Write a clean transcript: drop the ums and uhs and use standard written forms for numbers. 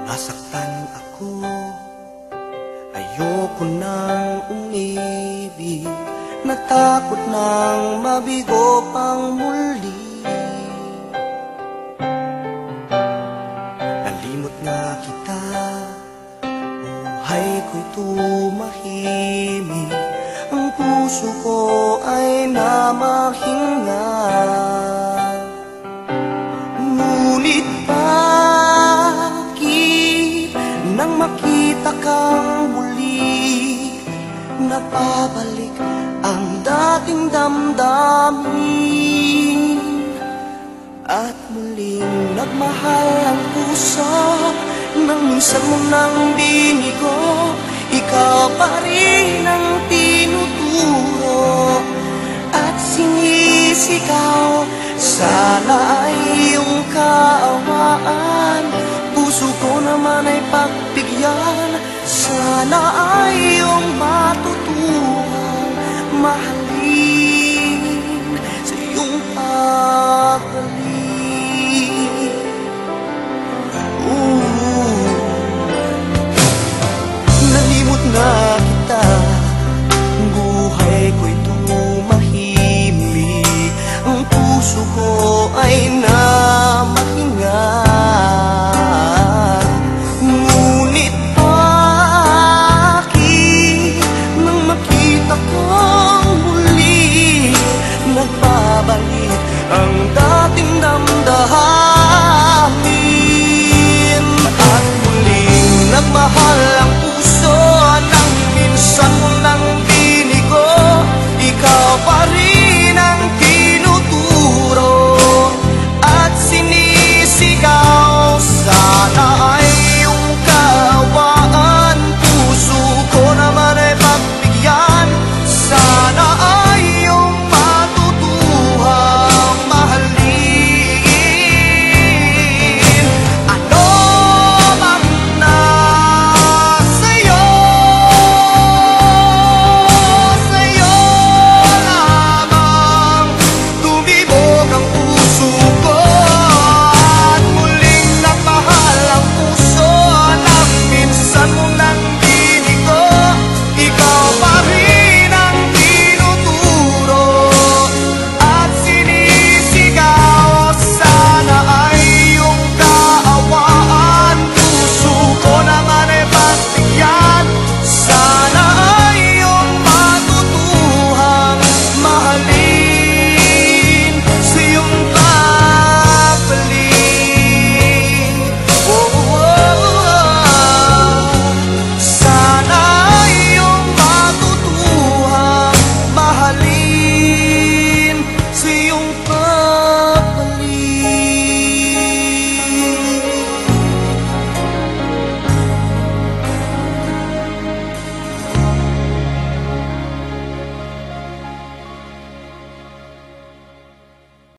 Nasaktan ako, ayoko nang umibig, natakot nang mabigo pang muli. Nalimot nga kita, buhay ko'y tumahimik, ang puso ko ay namahinga. Ngunit bakit nang makita kang muli, napabalik ang dating damdamin, at muling nagmahal ang puso nang minsan mo nang binigo. Ikaw pa rin ang tinuturo at sinisigaw, sana ay iyong kaawaan, puso ko naman ay pagbigyan. Sana ay iyong matutuhan, mahal